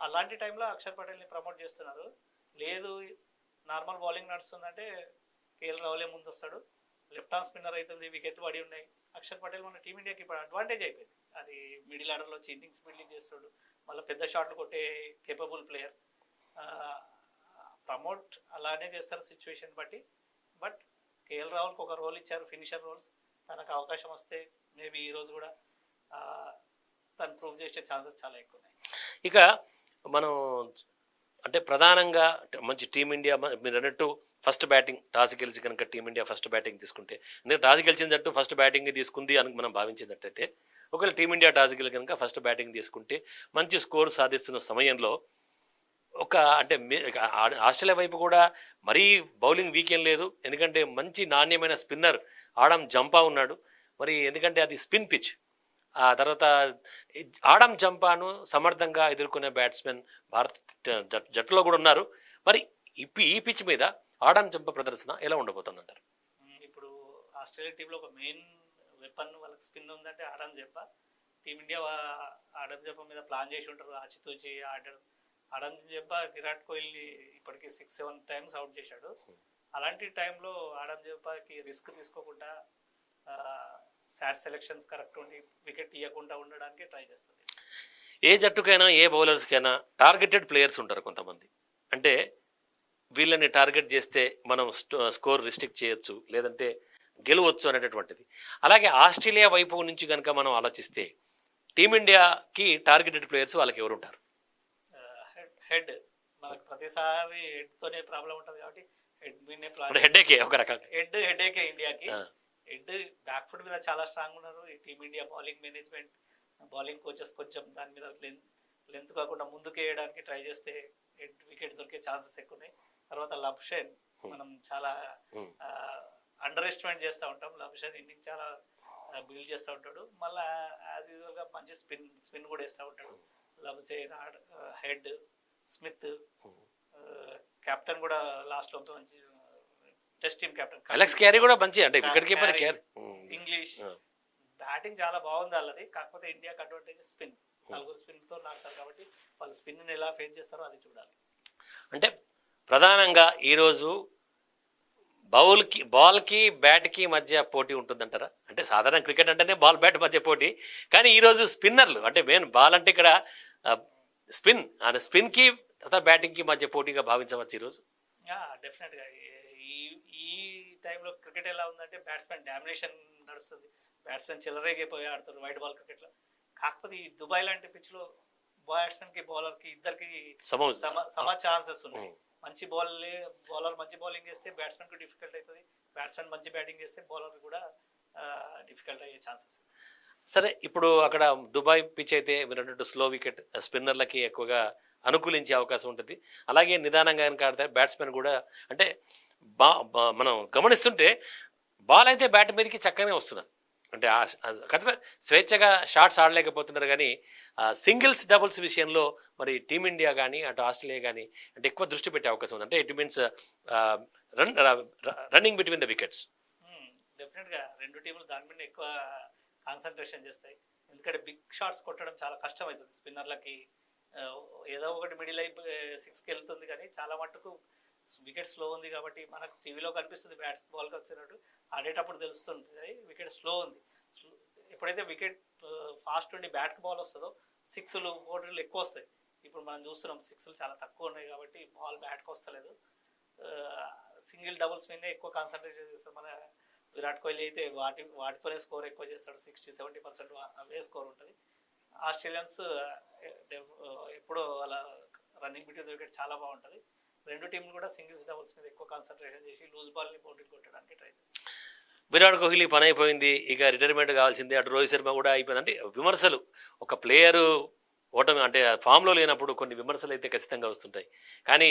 అలాంటి టైంలో అక్షర్ పటేల్ని ప్రమోట్ చేస్తున్నారు. లేదు నార్మల్ బౌలింగ్ నడుస్తుందంటే కేఎల్ రాహులే ముందు వస్తాడు. లెఫ్ట్ ఆర్మ్ స్పిన్నర్ అవుతుంది, వికెట్లు పడి ఉన్నాయి. అక్షర్ పటేల్ మన టీమిండియాకి ఇప్పుడు అడ్వాంటేజ్ అయిపోయింది. అది మిడిల్ ఆర్డర్లో వచ్చి ఇన్నింగ్స్ బిల్డింగ్ చేస్తాడు. మళ్ళీ పెద్ద షాట్లు కొట్టే కేపబుల్ ప్లేయర్. ప్రమోట్ అలానే చేస్తారు సిచ్యువేషన్ బట్టి. బట్ కేఎల్ రాహుల్కి ఒక రోల్ ఇచ్చారు, ఫినిషర్ రోల్స్. తనకు అవకాశం వస్తే మేబీ ఈరోజు కూడా తను ప్రూవ్ చేసే ఛాన్సెస్ చాలా ఎక్కువ ఉన్నాయి. ఇక మనం అంటే ప్రధానంగా మంచి టీమిండియా మీరు అన్నట్టు ఫస్ట్ బ్యాటింగ్ టాస్ గెలిచి కనుక టీమిండియా ఫస్ట్ బ్యాటింగ్ తీసుకుంటే, ఎందుకంటే టాస్ గెలిచిన జట్టు ఫస్ట్ బ్యాటింగ్ తీసుకుంది అని మనం భావించినట్టయితే, ఒకవేళ టీమిండియా టాస్ గెలిచి కనుక ఫస్ట్ బ్యాటింగ్ తీసుకుంటే మంచి స్కోర్ సాధిస్తున్న సమయంలో అంటే ఆస్ట్రేలియా వైపు కూడా మరీ బౌలింగ్ వీకేం లేదు. ఎందుకంటే మంచి నాణ్యమైన స్పిన్నర్ ఆడమ్ జంపా ఉన్నాడు. మరి ఎందుకంటే అది స్పిన్ పిచ్. ఆ తర్వాత ఆడమ్ జంపాను సమర్థంగా ఎదుర్కొనే బ్యాట్స్మెన్ భారత్ జట్టులో కూడా ఉన్నారు. మరి ఈ పిచ్ మీద ఆడమ్ జంప ప్రదర్శన ఎలా ఉండబోతుందంటారు? ఇప్పుడు ఆస్ట్రేలియా టీంలో ఒక మెయిన్ వెపన్ వాళ్ళకి స్పిన్ ఉందంటే ఆడమ్ జంప. టీమిండియా ఆడమ్ జంప మీద ప్లాన్ చేసి ఉంటారు, ఆచితూచి ఆడడం. ఆడమ్ జంప విరాట్ కోహ్లీ ఇప్పటికీ 6-7 టైమ్స్ అవుట్ చేశాడు. అలాంటి టైంలో ఆడమ్ జంపకి రిస్క్ తీసుకోకుండా శాట్ సెలెక్షన్స్ కరెక్ట్ ఉండి వికెట్ ఇవ్వకుండా ఉండడానికి ట్రై చేస్తుంది. ఏ జట్టుకైనా ఏ బౌలర్స్కైనా టార్గెటెడ్ ప్లేయర్స్ ఉంటారు కొంతమంది. అంటే వీళ్ళని టార్గెట్ చేస్తే మనం స్కోర్ రిస్ట్రిక్ట్ చేయొచ్చు, లేదంటే గెలవచ్చు అనేటటువంటిది. అలాగే ఆస్ట్రేలియా వైపు నుంచి కనుక మనం ఆలోచిస్తే టీమిండియాకి టార్గెటెడ్ ప్లేయర్స్ వాళ్ళకి ఎవరు ఉంటారు? హెడ్ మనకు ప్రతిసారి హెడ్తోనే ప్రాబ్లం ఉంటుంది కాబట్టి హెడ్ మీదనే హెడ్ఏకే ఒక రకంగా హెడ్ఏకే ఇండియాకి. హెడ్ బ్యాక్ ఫుట్ మీద చాలా స్ట్రాంగ్ ఉన్నారు ఈ team India. Bowling management, bowling coaches కొంచెం దాని మీద లెంత్ కాకుండా ముందుకు వేయడానికి ట్రై చేస్తే హెడ్ వికెట్ దొరికే ఛాన్సెస్ ఎక్కువ ఉన్నాయి. తర్వాత లబ్షేన్ మనం చాలా అండర్ ఎస్టిమేట్ చేస్తూ ఉంటాం. లబ్షేన్ ఇన్నింగ్ చాలా బిల్డ్ చేస్తూ ఉంటాడు. మళ్ళీ యాజ్ యూజువల్గా మంచి స్పిన్ కూడా వేస్తూ ఉంటాడు. లబ్షేన్, హెడ్, స్మిత్, కెప్టెన్ కూడా లాస్ట్ లో మంచి test team captain Alex Carey కూడా మంచి, అంటే వికెట్ కీపర్ ఇంగ్లీష్ బ్యాటింగ్ చాలా బాగుంది వాళ్ళది. కాకపోతే ఇండియాకి అడ్వాంటేజ్ స్పిన్. 4 స్పిన్తో ఆడతారు కాబట్టి వాళ్ళు స్పిన్ ఎలా ఫేస్ చేస్తారో అది చూడాలి. అంటే ప్రధానంగా ఈరోజు బాల్కి బ్యాట్కి మధ్య పోటీ ఉంటుందంటారా? అంటే సాధారణ క్రికెట్ అంటేనే బాల్ బ్యాట్ మధ్య పోటీ, కానీ ఈరోజు స్పిన్నర్లు అంటే మెయిన్ బాల్ అంటే ఇక్కడ స్పిన్కి బ్యాటింగ్కి మధ్య పోటీగా భావించవచ్చు ఈరోజు. డెఫినెట్గా ఈ టైంలో క్రికెట్ ఎలా ఉందంటే బ్యాట్స్మెన్ డామినేషన్ నడుస్తుంది. బ్యాట్స్మెన్ చిల్లరేగిపోయి ఆడుతారు వైట్ బాల్ క్రికెట్లో. కాకపోతే ఈ దుబాయ్ లాంటి పిచ్లో బ్యాట్స్మెన్కి బౌలర్కి ఇద్దరికి సమ ఛాన్సెస్ ఉన్నాయి. మంచి బౌలర్ మంచి బౌలింగ్ చేస్తే బ్యాట్స్మెన్కి డిఫికల్ట్ అవుతుంది. బ్యాట్స్మెన్ మంచి బ్యాటింగ్ చేస్తే బౌలర్ కూడా డిఫికల్ట్ అయ్యే ఛాన్సెస్. సరే, ఇప్పుడు అక్కడ దుబాయ్ పిచ్ అయితే మీరు అన్నట్టు స్లో వికెట్ స్పిన్నర్లకి ఎక్కువగా అనుకూలించే అవకాశం ఉంటుంది. అలాగే నిదానంగా కనుక ఆడితే బ్యాట్స్మెన్ కూడా అంటే మనం గమనిస్తుంటే బాల్ అయితే బ్యాట్ మీదకి చక్కగానే వస్తున్నారు. అంటే స్వేచ్ఛగా షాట్స్ ఆడలేకపోతున్నారు. కానీ సింగిల్స్ డబుల్స్ విషయంలో మరి టీమిండియా కానీ అటు ఆస్ట్రేలియా కానీ అంటే ఎక్కువ దృష్టి పెట్టే అవకాశం ఉంది. అంటే it means running between the wickets. డెఫినెట్గా రెండు టీంలు దాని మీద ఎక్కువ కాన్సన్ట్రేషన్ చేస్తాయి. ఎందుకంటే బిగ్ షాట్స్ కొట్టడం చాలా కష్టం అవుతుంది స్పిన్నర్లకి. ఏదో ఒకటి మిడిల్ అయిపోయి 6కి వెళ్తుంది, కానీ చాలా మట్టుకు వికెట్ స్లో ఉంది కాబట్టి మనకు టీవీలో కనిపిస్తుంది బ్యాట్స్ బాల్కి వచ్చినట్టు, ఆడేటప్పుడు తెలుస్తుంది వికెట్ స్లో ఉంది. ఎప్పుడైతే వికెట్ ఫాస్ట్ ఉండి బ్యాట్కి బాల్ వస్తుందో 6లు 4లు ఎక్కువ వస్తాయి. ఇప్పుడు మనం చూస్తున్నాం 6లు చాలా తక్కువ ఉన్నాయి కాబట్టి బాల్ బ్యాట్కి వస్తలేదు. సింగిల్ డబుల్స్ మీద ఎక్కువ కాన్సన్ట్రేషన్ చేస్తారు. మన విరాట్ కోహ్లీ అయితే వాటితోనే స్కోర్ ఎక్కువ చేస్తాడు. 60-70% అవే స్కోర్ ఉంటుంది. ఆస్ట్రేలియన్స్ ఎప్పుడో వాళ్ళ రన్నింగ్ బిట్వీన్ ద వికెట్ చాలా బాగుంటుంది. రెండు టీంలు కూడా సింగిల్స్ డబుల్స్ మీద ఎక్కువ కాన్సన్ట్రేషన్ చేసి లూజ్ బాల్ని బౌండరీ కొట్టడానికి ట్రై చేస్తారు. విరాట్ కోహ్లీ పని అయిపోయింది, ఇక రిటైర్మెంట్ కావాల్సిందే. అటు రోహిత్ శర్మ కూడా అయిపోయింది. అంటే విమర్శలు, ఒక ప్లేయరు ఓటమి అంటే ఫామ్లో లేనప్పుడు కొన్ని విమర్శలు అయితే ఖచ్చితంగా వస్తుంటాయి. కానీ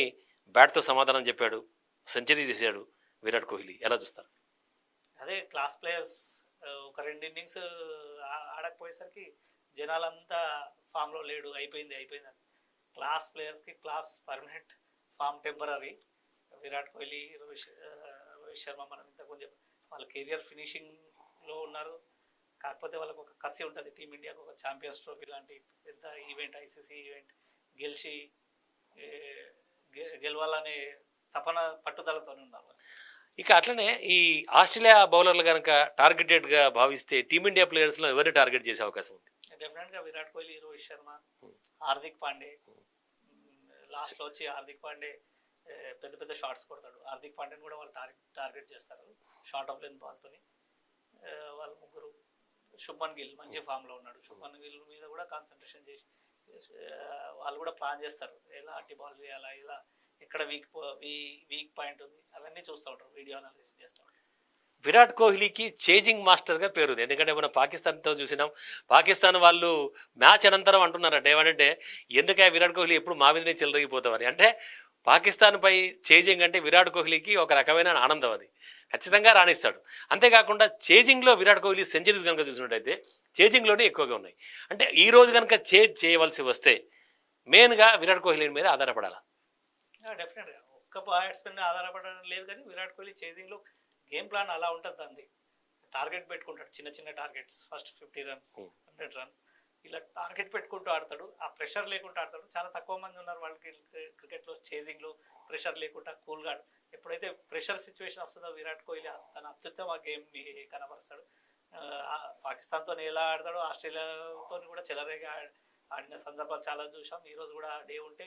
బ్యాట్తో సమాధానం చెప్పాడు, సెంచరీ చేశాడు విరాట్ కోహ్లీ. ఎలా చూస్తారు? అదే క్లాస్ ప్లేయర్స్ ఒక 2 ఇన్నింగ్స్ ఆడకపోయేసరికి జనాలంతా ఫామ్లో లేడు, అయిపోయింది అని. క్లాస్ ప్లేయర్స్కి class permanent, form temporary. Virat Kohli, Rohit Sharma మనం ఇంతకుముందు వాళ్ళ కెరియర్ ఫినిషింగ్లో ఉన్నారు. కాకపోతే వాళ్ళకు ఒక కసి ఉంటుంది. టీమిండియాకు ఒక ఛాంపియన్స్ ట్రోఫీ లాంటి పెద్ద ఈవెంట్, ఐసీసీ ఈవెంట్ గెలవాలనే తపన పట్టుదలతో ఉన్నారు. ఇక అట్లనే ఈ ఆస్ట్రేలియా బౌలర్లు కనుక టార్గెటెడ్గా భావిస్తే టీమిండియా ప్లేయర్స్లో ఎవరిని టార్గెట్ చేసే అవకాశం ఉంది? డెఫినెట్గా విరాట్ కోహ్లీ, రోహిత్ శర్మ, హార్దిక్ పాండే. లాస్ట్లో వచ్చి హార్దిక్ పాండే పెద్ద షాట్స్ కొడతాడు. హార్దిక్ పాండేని కూడా వాళ్ళు టార్గెట్ చేస్తారు షార్ట్ ఆఫ్ లెంత్ బాల్తోని. వాళ్ళ ముగ్గురు. శుభ్మన్ గిల్ మంచి ఫామ్లో ఉన్నాడు. శుభ్మన్ గిల్ మీద కూడా కాన్సన్ట్రేషన్ చేసి వాళ్ళు కూడా ప్లాన్ చేస్తారు, ఎలా అట్టి బాల్ వేయాలా, ఇలా ఎక్కడ వీక్ పాయింట్ ఉంది, అవన్నీ చూస్తూ ఉంటారు, వీడియో అనాలిసిస్ చేస్తూ ఉంటారు. విరాట్ కోహ్లీకి చేజింగ్ మాస్టర్గా పేరుంది. ఎందుకంటే మనం పాకిస్తాన్తో చూసినాం. పాకిస్తాన్ వాళ్ళు మ్యాచ్ అనంతరం అంటున్నారట ఏమంటే, ఎందుకే విరాట్ కోహ్లీ ఎప్పుడు మా మీదనే చెలరేగిపోతామని. అంటే పాకిస్తాన్పై చేజింగ్ అంటే విరాట్ కోహ్లీకి ఒక రకమైన ఆనందం, అది ఖచ్చితంగా రాణిస్తాడు. అంతేకాకుండా చేజింగ్లో విరాట్ కోహ్లీ సెంచరీస్ కనుక చూసినట్టయితే చేజింగ్లోనే ఎక్కువగా ఉన్నాయి. అంటే ఈ రోజు కనుక చేజ్ చేయవలసి వస్తే మెయిన్గా విరాట్ కోహ్లీ మీద ఆధారపడాలా? డెఫినెట్గా ఒక్క బ్యాట్స్మెన్ ఆధారపడడం లేదు, కానీ విరాట్ కోహ్లీ చేజింగ్లో గేమ్ ప్లాన్ అలా ఉంటుంది. అంది టార్గెట్ పెట్టుకుంటాడు, చిన్న చిన్న టార్గెట్స్, ఫస్ట్ 50 రన్స్ 100 రన్స్ ఇలా టార్గెట్ పెట్టుకుంటూ ఆడతాడు. ఆ ప్రెషర్ లేకుండా ఆడతాడు. చాలా తక్కువ మంది ఉన్నారు వాళ్ళకి క్రికెట్లో చేజింగ్లో ప్రెషర్ లేకుండా కూల్గా. ఎప్పుడైతే ప్రెషర్ సిచ్యువేషన్ వస్తుందో విరాట్ కోహ్లీ తన అత్యుత్తమ గేమ్ని కనబరుస్తాడు. పాకిస్తాన్తో ఎలా ఆడతాడో ఆస్ట్రేలియాతో కూడా చెలరేగా ఆడిన సందర్భాలు చాలా చూసాం. ఈరోజు కూడా డే ఉంటే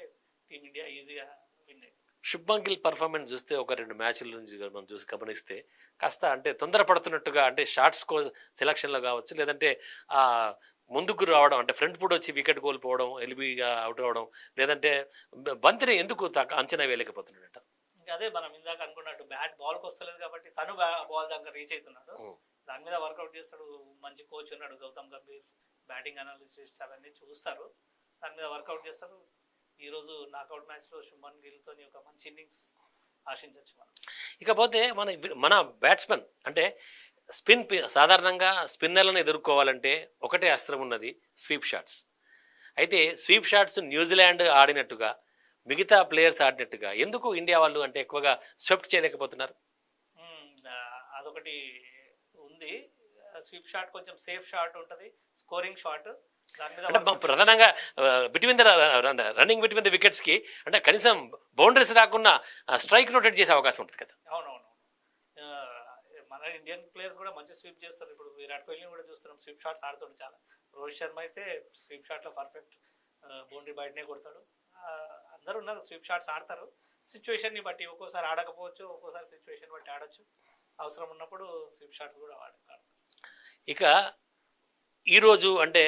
టీమిండియా ఈజీగా విన్ అయింది. శుభ్మన్ గిల్ పర్ఫార్మెన్స్ చూస్తే ఒక 2 మ్యాచ్ల నుంచి మనం చూసి గమనిస్తే కాస్త అంటే తొందరపడుతున్నట్టుగా, అంటే షార్ట్స్ సెలక్షన్లో కావచ్చు, లేదంటే ముందుకు రావడం, అంటే ఫ్రంట్ ఫుట్ వచ్చి వికెట్ కోల్పోవడం, ఎల్బీగా అవుట్ అవడం, లేదంటే బంతిని ఎందుకు అంచనా వేయలేకపోతున్నాడట. అదే మనం ఇందాక అనుకున్నట్టు బ్యాట్ బాల్కి వస్తలేదు కాబట్టి తను బాల్ దాకా రీచ్ అవుతున్నాడు. దాని మీద వర్కౌట్ చేస్తాడు. మంచి కోచ్ ఉన్నాడు గౌతమ్ గంభీర్, బ్యాటింగ్ అనాలిసిస్ట్ అవన్నీ చూస్తారు, దాని మీద వర్కౌట్ చేస్తారు. ఈరోజు నాకౌట్ మ్యాచ్లో శుభ్మన్ గిల్తో ఒక మంచి ఇన్నింగ్స్ ఆశించవచ్చు మనం. ఇకపోతే మన బ్యాట్స్మెన్ అంటే సాధారణంగా స్పిన్నర్లను ఎదుర్కోవాలంటే ఒకటే అస్త్రం ఉన్నది, స్వీప్ షాట్స్. అయితే స్వీప్ షాట్స్ న్యూజిలాండ్ ఆడినట్టుగా మిగతా ప్లేయర్స్ ఆడినట్టుగా ఎందుకు ఇండియా వాళ్ళు అంటే ఎక్కువగా స్వెప్ట్ చేయలేకపోతున్నారు? అదొకటి ఉంది. స్వీప్ షాట్ కొంచెం సేఫ్ షాట్ ఉంటుంది, స్కోరింగ్ షాట్. అంటే ప్రధానంగా రన్నింగ్ బిట్వీన్ ద వికెట్స్ కి అంటే కనీసం బౌండరీస్ రాకుండా స్ట్రైక్ రొటేట్ చేసే అవకాశం ఉంటుంది కదా. అవునవును, మన ఇండియన్ ప్లేయర్స్ కూడా మంచి స్వీప్ చేస్తారు. ఇప్పుడు విరాట్ కోహ్లీని కూడా చూస్తున్నాం, స్వీప్ షాట్స్ ఆడుతాడు చాలా. రోహిత్ శర్మ అయితే స్వీప్ షాట్లో పర్ఫెక్ట్, బౌండరీ బయటనే కొడతాడు. అందరూ ఉన్నారు స్వీప్ షాట్స్ ఆడతారు. సిచ్యువేషన్ని బట్టి ఒక్కోసారి ఆడకపోవచ్చు, ఒక్కోసారి సిచ్యువేషన్ బట్టి ఆడచ్చు. అవసరం ఉన్నప్పుడు స్వీప్ షాట్స్ కూడా ఆడతారు. ఇక ఈరోజు అంటే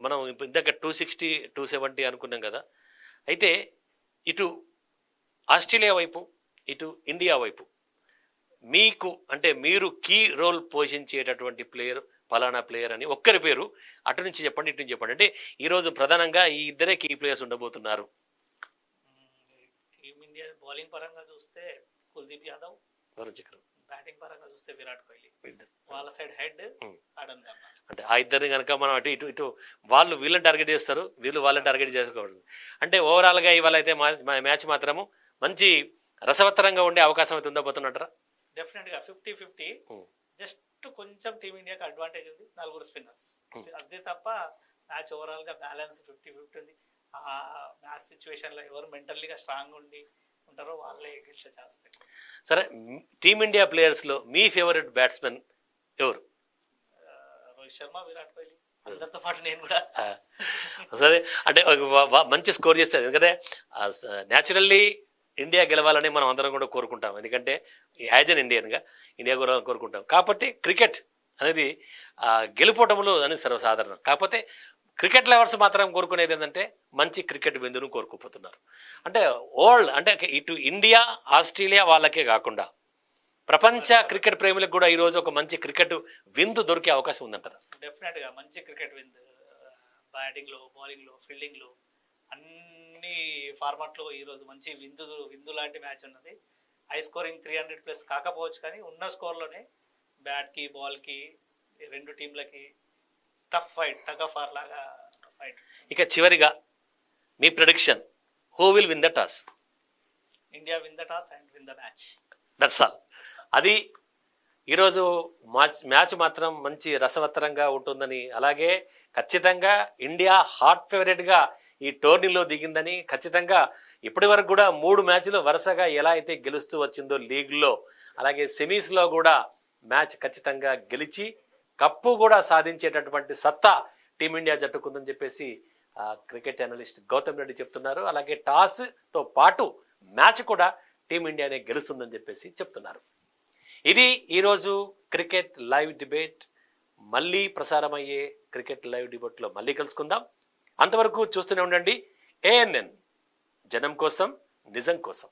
మనం ఇందాక 260 270 అనుకున్నాం కదా. అయితే ఇటు ఆస్ట్రేలియా వైపు, ఇటు ఇండియా వైపు మీకు అంటే మీరు కీ రోల్ పోషించేటటువంటి ప్లేయర్ ఫలానా ప్లేయర్ అని ఒక్కరి పేరు అటు నుంచి చెప్పండి, ఇటు నుంచి చెప్పండి. అంటే ఈరోజు ప్రధానంగా ఈ ఇద్దరే కీ ప్లేయర్స్ ఉండబోతున్నారు. టీమిండియా బౌలింగ్ పరంగా చూస్తే కుల్దీప్ యాదవ్, వరుణ్ చక్రవర్తి. బ్యాటింగ్ పరంగా చూస్తే విరాట్ కోహ్లీ, వాళ్ళ సైడ్ హెడ్ ఆడమ్ గంపా. అంటే ఆ ఇద్దరిని కనుక మనం అటు ఇటు ఇటు వాళ్ళు వీళ్ళని టార్గెట్ చేస్తారు, వీళ్ళు వాళ్ళని టార్గెట్ చేసుకోకూడదు. అంటే ఓవరాల్గా ఇవాళ అయితే మ్యాచ్ మాత్రము మంచి రసవత్తరంగా ఉండే అవకాశం అయితే ఉండబోతున్నట్రా? డెఫినెట్గా 50-50. జస్ట్ కొంచెం టీమిండియాకి అడ్వాంటేజ్ ఉంది, 4 స్పిన్నర్స్. అదే తప్ప మ్యాచ్ ఓవరాల్గా బ్యాలెన్స్ 50-50 ఉంది. ఆ మ్యాచ్ సిచ్యువేషన్లో ఎవరు మెంటల్లీగా స్ట్రాంగ్ ఉండి ఉంటారో వాళ్ళే గెలిచే ఛాన్స్. సరే, టీమిండియా ప్లేయర్స్లో మీ ఫేవరెట్ బ్యాట్స్మెన్ ఎవరు? రోహిత్ శర్మ, విరాట్ కోహ్లీ, అందరితో పాటు నేను కూడా. సరే, అంటే మంచి స్కోర్ చేస్తారు. ఎందుకంటే న్యాచురల్లీ ఇండియా గెలవాలని మనం అందరం కూడా కోరుకుంటాం. ఎందుకంటే యాజ్ అన్ ఇండియన్గా ఇండియా కూడా కోరుకుంటాం. కాకపోతే క్రికెట్ అనేది గెలుపోవటంలో అనేది సర్వసాధారణం. కాకపోతే క్రికెట్ లవర్స్ మాత్రం కోరుకునేది ఏంటంటే మంచి క్రికెట్ విందును కోరుకుపోతున్నారు. అంటే అంటే ఇటు ఇండియా ఆస్ట్రేలియా వాళ్ళకే కాకుండా ప్రపంచ క్రికెట్ ప్రేమిలకు కూడా ఈరోజు ఒక మంచి క్రికెట్ విందు దొరికే అవకాశం ఉందంటారు. డెఫినెట్గా మంచి క్రికెట్ విందు, బ్యాటింగ్లో, బౌలింగ్లో, ఫీల్డింగ్లో అన్ని ఫార్మాట్లో ఈరోజు మంచి విందు లాంటి మ్యాచ్ ఉన్నది. హై స్కోరింగ్ 300+ కాకపోవచ్చు, కానీ ఉన్న స్కోర్లోనే బ్యాట్కి బాల్కి రెండు టీంలకి tough fight, tug of war లాగా ఫైట్. ఇక చివరిగా మీ prediction, who will win the toss? India win the toss and win the match. That's all. అది ఈరోజు మ్యాచ్ మాత్రం మంచి రసవత్తరంగా ఉంటుందని, అలాగే ఖచ్చితంగా ఇండియా హాట్ ఫేవరెట్గా ఈ టోర్నీలో దిగిందని, ఖచ్చితంగా ఇప్పటి వరకు కూడా 3 మ్యాచ్లు వరుసగా ఎలా అయితే గెలుస్తూ వచ్చిందో లీగ్లో, అలాగే సెమీస్లో కూడా మ్యాచ్ ఖచ్చితంగా గెలిచి కప్పు కూడా సాధించేటటువంటి సత్తా టీమిండియా జట్టుకుందని చెప్పేసి క్రికెట్ అనలిస్ట్ గౌతమ్ రెడ్డి చెప్తున్నారు. అలాగే టాస్తో పాటు మ్యాచ్ కూడా టీమిండియానే గెలుస్తుందని చెప్పేసి చెప్తున్నారు. ఇది ఈరోజు క్రికెట్ లైవ్ డిబేట్. మళ్ళీ ప్రసారమయ్యే క్రికెట్ లైవ్ డిబేట్లో మళ్ళీ కలుసుకుందాం. అంతవరకు చూస్తూనే ఉండండి ANN, జనం కోసం, నిజం కోసం.